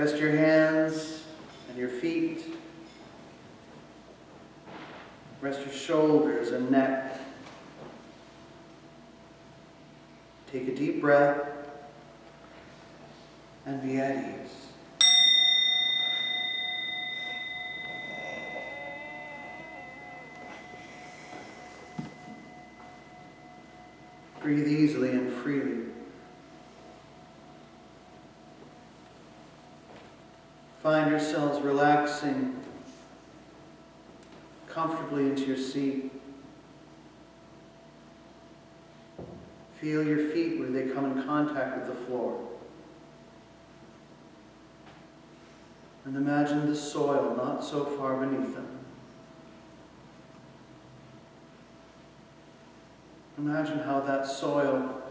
Rest your hands and your feet. Rest your shoulders and neck. Take a deep breath and be at ease. Breathe easily and freely. Find yourselves relaxing comfortably into your seat. Feel your feet where they come in contact with the floor. And imagine the soil not so far beneath them. Imagine how that soil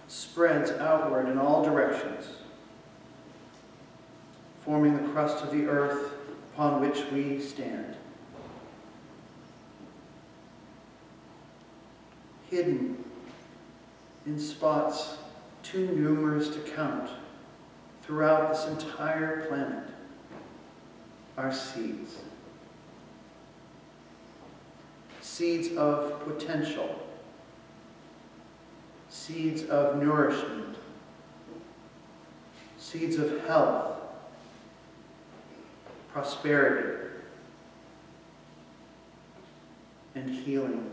spreads outward in all directions, forming the crust of the earth upon which we stand. Hidden in spots too numerous to count throughout this entire planet are seeds. Seeds of potential. Seeds of nourishment. Seeds of health. Prosperity. And healing.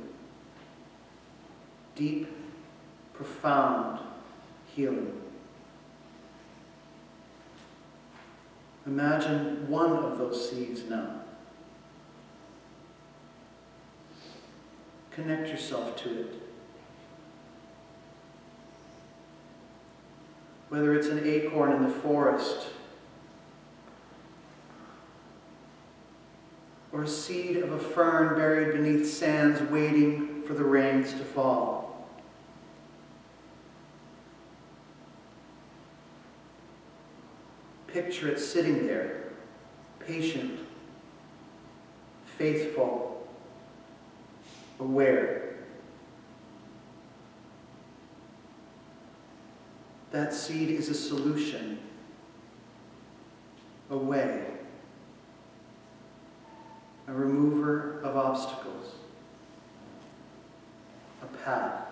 Deep, profound healing. Imagine one of those seeds now. Connect yourself to it. Whether it's an acorn in the forest, or a seed of a fern buried beneath sands waiting for the rains to fall. Picture it sitting there, patient, faithful, aware. That seed is a solution, a way, a remover of obstacles, a path.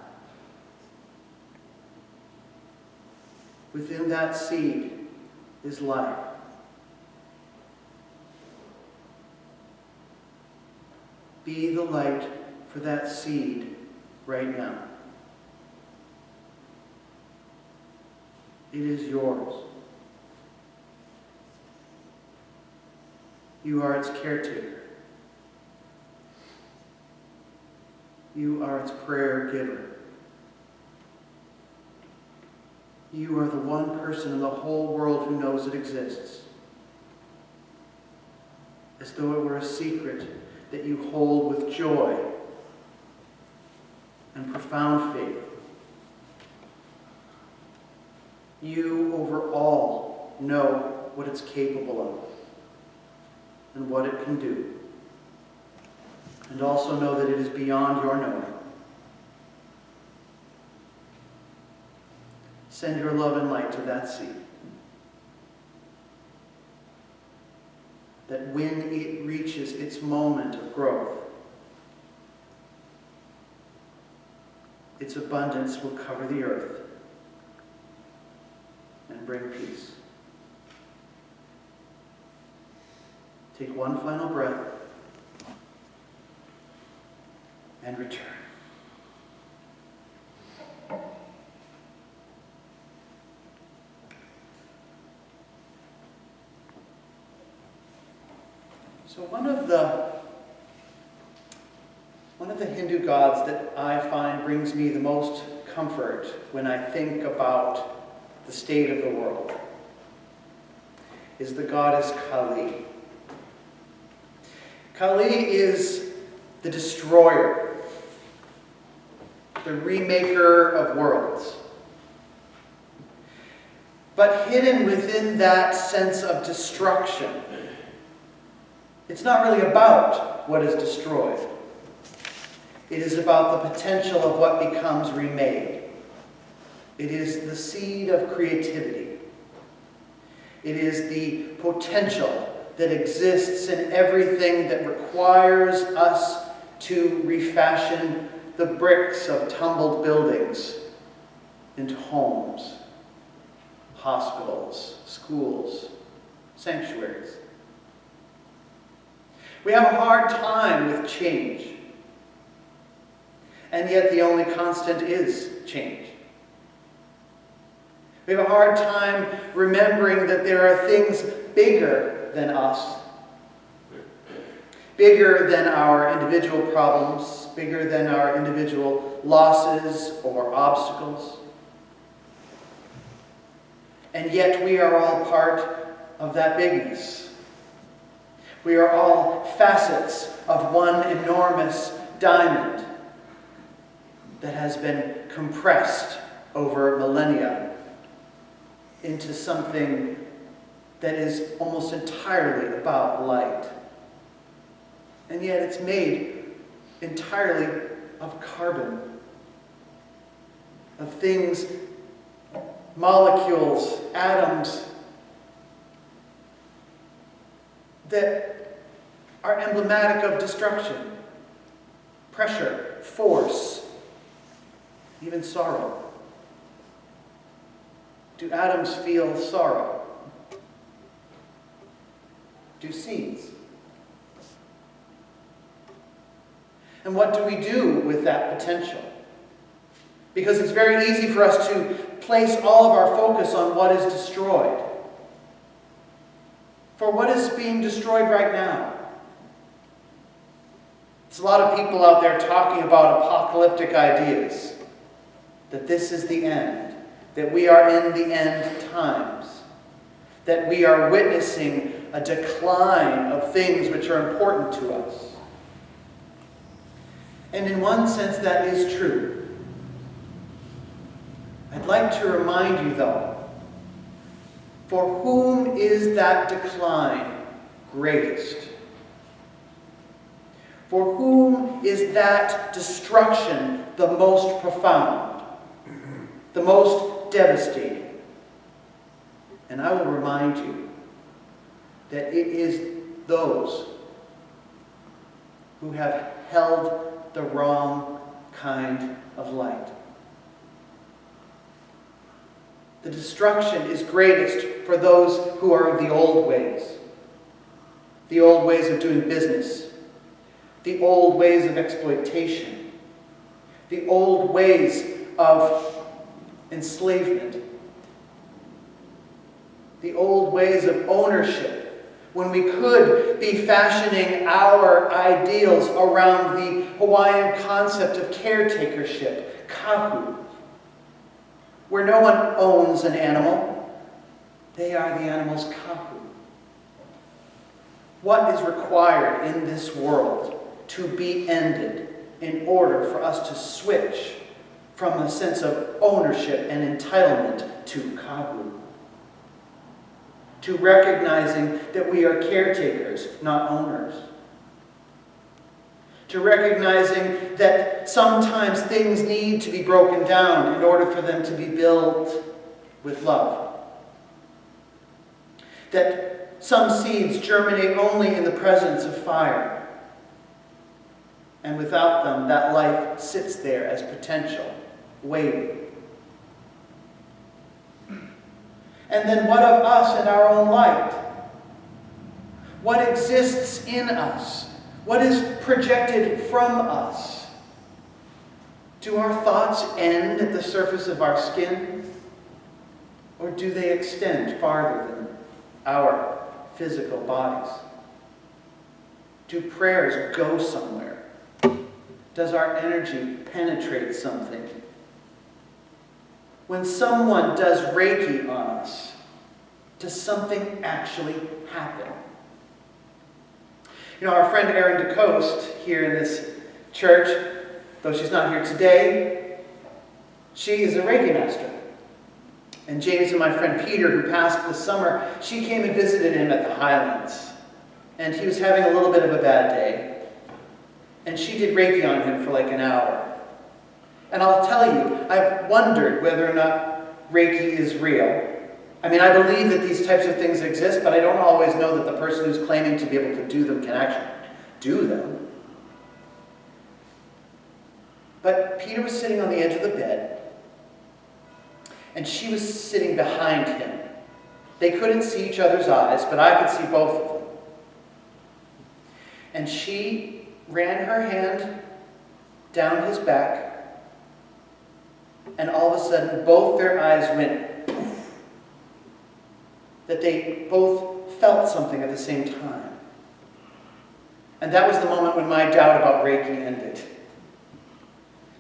Within that seed is life. Be the light for that seed right now. It is yours. You are its caretaker. You are its prayer giver. You are the one person in the whole world who knows it exists, as though it were a secret that you hold with joy and profound faith. You, over all, know what it's capable of and what it can do, and also know that it is beyond your knowing. Send your love and light to that seed, that when it reaches its moment of growth, its abundance will cover the earth and bring peace. Take one final breath and return. So one of the Hindu gods that I find brings me the most comfort when I think about the state of the world is the goddess Kali. Kali is the destroyer, the remaker of worlds. But hidden within that sense of destruction, it's not really about what is destroyed. It is about the potential of what becomes remade. It is the seed of creativity. It is the potential that exists in everything that requires us to refashion the bricks of tumbled buildings into homes, hospitals, schools, sanctuaries. We have a hard time with change, and yet the only constant is change. We have a hard time remembering that there are things bigger than us, bigger than our individual problems, bigger than our individual losses or obstacles. And yet we are all part of that bigness. We are all facets of one enormous diamond that has been compressed over millennia into something that is almost entirely about light. And yet it's made entirely of carbon, of things, molecules, atoms, that are emblematic of destruction, pressure, force, even sorrow. Do atoms feel sorrow? Do seeds? And what do we do with that potential? Because it's very easy for us to place all of our focus on what is destroyed. For what is being destroyed right now? There's a lot of people out there talking about apocalyptic ideas, that this is the end, that we are in the end times, that we are witnessing a decline of things which are important to us. And in one sense, that is true. I'd like to remind you, though, for whom is that decline greatest? For whom is that destruction the most profound, the most devastating? And I will remind you that it is those who have held the wrong kind of light. The destruction is greatest for those who are of the old ways of doing business, the old ways of exploitation, the old ways of enslavement, the old ways of ownership, when we could be fashioning our ideals around the Hawaiian concept of caretakership, kahu, where no one owns an animal, they are the animal's kahu. What is required in this world to be ended in order for us to switch from a sense of ownership and entitlement to kahu? To recognizing that we are caretakers, not owners. To recognizing that sometimes things need to be broken down in order for them to be built with love. That some seeds germinate only in the presence of fire. And without them, that life sits there as potential, waiting. And then what of us and our own light? What exists in us? What is projected from us? Do our thoughts end at the surface of our skin? Or do they extend farther than our physical bodies? Do prayers go somewhere? Does our energy penetrate something? When someone does Reiki on us, does something actually happen? You know, our friend Erin DeCoste here in this church, though she's not here today, she is a Reiki master. And James and my friend Peter, who passed this summer, she came and visited him at the Highlands. And he was having a little bit of a bad day. And she did Reiki on him for like an hour. And I'll tell you, I've wondered whether or not Reiki is real. I mean, I believe that these types of things exist, but I don't always know that the person who's claiming to be able to do them can actually do them. But Peter was sitting on the edge of the bed, and she was sitting behind him. They couldn't see each other's eyes, but I could see both of them. And she ran her hand down his back, and all of a sudden, both their eyes went poof. That they both felt something at the same time. And that was the moment when my doubt about Reiki ended.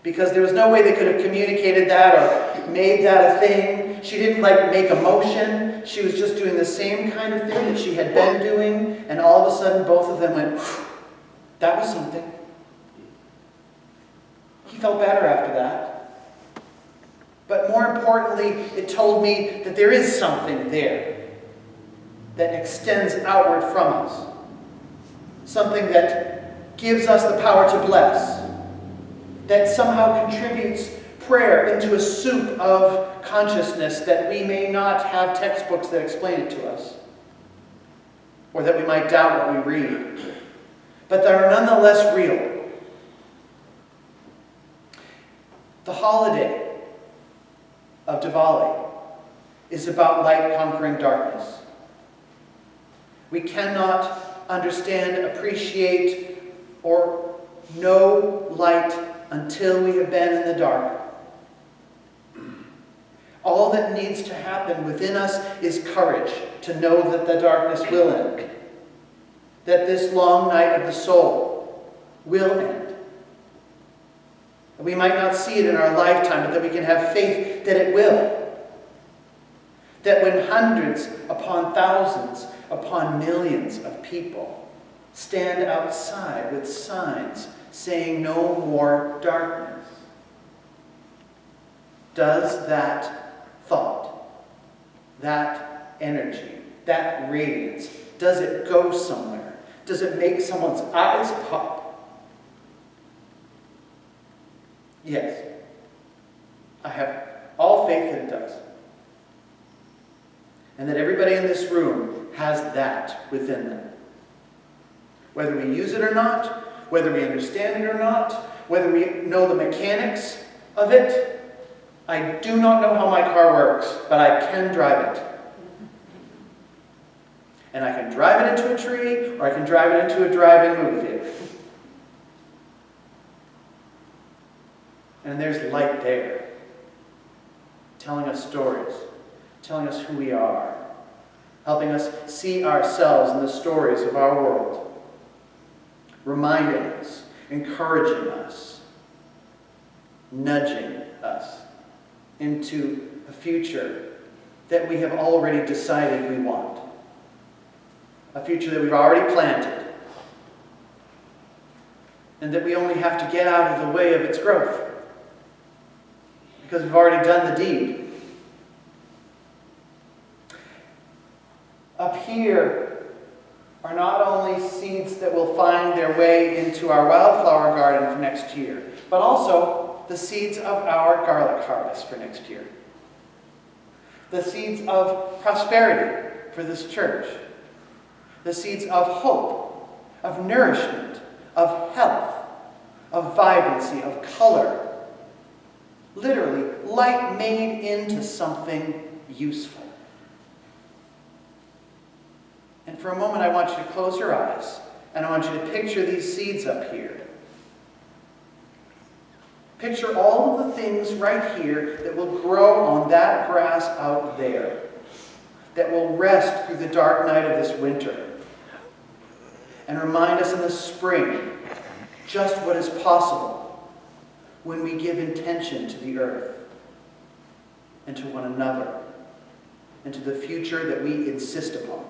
Because there was no way they could have communicated that or made that a thing. She didn't make a motion. She was just doing the same kind of thing that she had been doing, and all of a sudden both of them went, that was something. He felt better after that. But more importantly, it told me that there is something there that extends outward from us. Something that gives us the power to bless. That somehow contributes prayer into a soup of consciousness that we may not have textbooks that explain it to us. Or that we might doubt what we read. But that are nonetheless real. The holiday of Diwali is about light conquering darkness. We cannot understand, appreciate, or know light until we have been in the dark. All that needs to happen within us is courage to know that the darkness will end. That this long night of the soul will end. That we might not see it in our lifetime, but that we can have faith that it will. That when hundreds upon thousands upon millions of people stand outside with signs saying no more darkness, does that thought, that energy, that radiance, does it go somewhere? Does it make someone's eyes pop? Yes. I have all faith that it does. And that everybody in this room has that within them. Whether we use it or not, whether we understand it or not, whether we know the mechanics of it, I do not know how my car works, but I can drive it. And I can drive it into a tree, or I can drive it into a drive-in movie theater. And there's light there, telling us stories, telling us who we are, helping us see ourselves in the stories of our world, reminding us, encouraging us, nudging us into a future that we have already decided we want. A future that we've already planted, and that we only have to get out of the way of its growth, because we've already done the deed. Up here are not only seeds that will find their way into our wildflower garden for next year, but also the seeds of our garlic harvest for next year. The seeds of prosperity for this church. The seeds of hope, of nourishment, of health, of vibrancy, of color. Literally, light made into something useful. And for a moment, I want you to close your eyes, and I want you to picture these seeds up here. Picture all of the things right here that will grow on that grass out there, that will rest through the dark night of this winter, and remind us in the spring just what is possible when we give intention to the earth, and to one another, and to the future that we insist upon.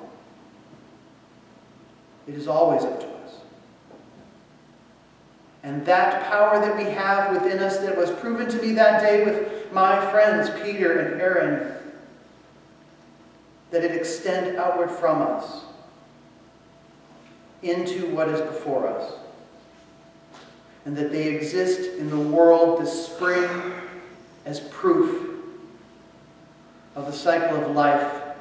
It is always up to us. And that power that we have within us that was proven to me that day with my friends Peter and Aaron, that it extend outward from us into what is before us. And that they exist in the world this spring as proof of the cycle of life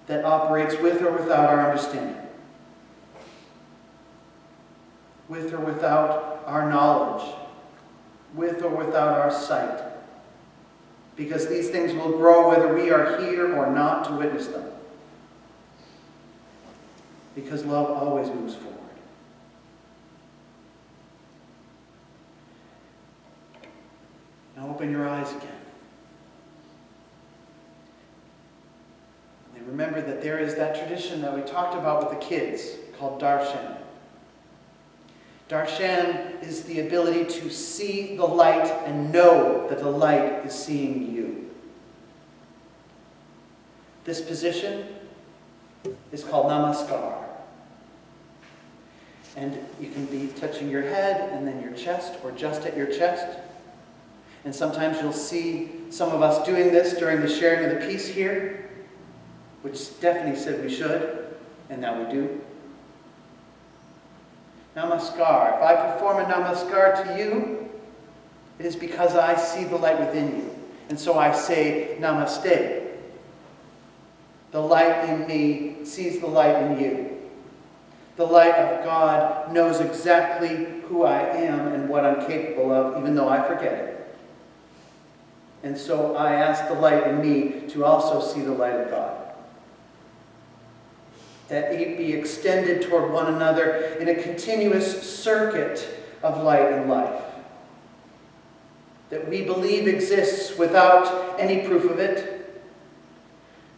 that operates with or without our understanding, with or without our knowledge, with or without our sight, because these things will grow whether we are here or not to witness them, because love always moves forward. Now open your eyes again. And remember that there is that tradition that we talked about with the kids called Darshan. Darshan is the ability to see the light and know that the light is seeing you. This position is called namaskar. And you can be touching your head and then your chest or just at your chest. And sometimes you'll see some of us doing this during the sharing of the peace here, which Stephanie said we should, and now we do. Namaskar. If I perform a namaskar to you, it is because I see the light within you. And so I say namaste. The light in me sees the light in you. The light of God knows exactly who I am and what I'm capable of, even though I forget it. And so I ask the light in me to also see the light of God. That it be extended toward one another in a continuous circuit of light and life. That we believe exists without any proof of it.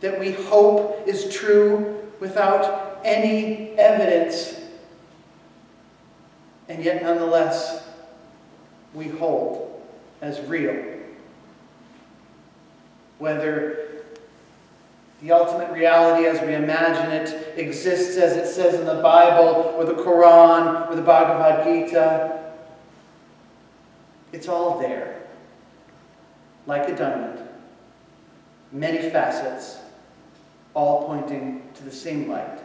That we hope is true without any evidence. And yet nonetheless, we hold as real. Whether the ultimate reality as we imagine it exists as it says in the Bible or the Quran or the Bhagavad Gita, it's all there. Like a diamond. Many facets, all pointing to the same light.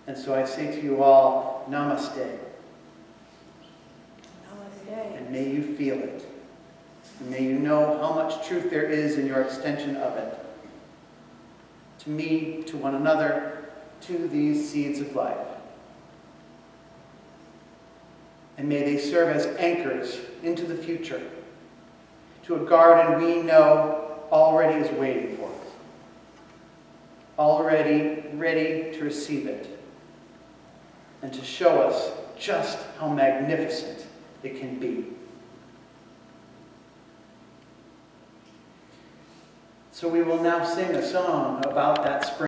And so I say to you all, namaste. Namaste. And may you feel it. And may you know how much truth there is in your extension of it. To me, to one another, to these seeds of life. And may they serve as anchors into the future, to a garden we know already is waiting for us. Already ready to receive it. And to show us just how magnificent it can be. So we will now sing a song about that spring.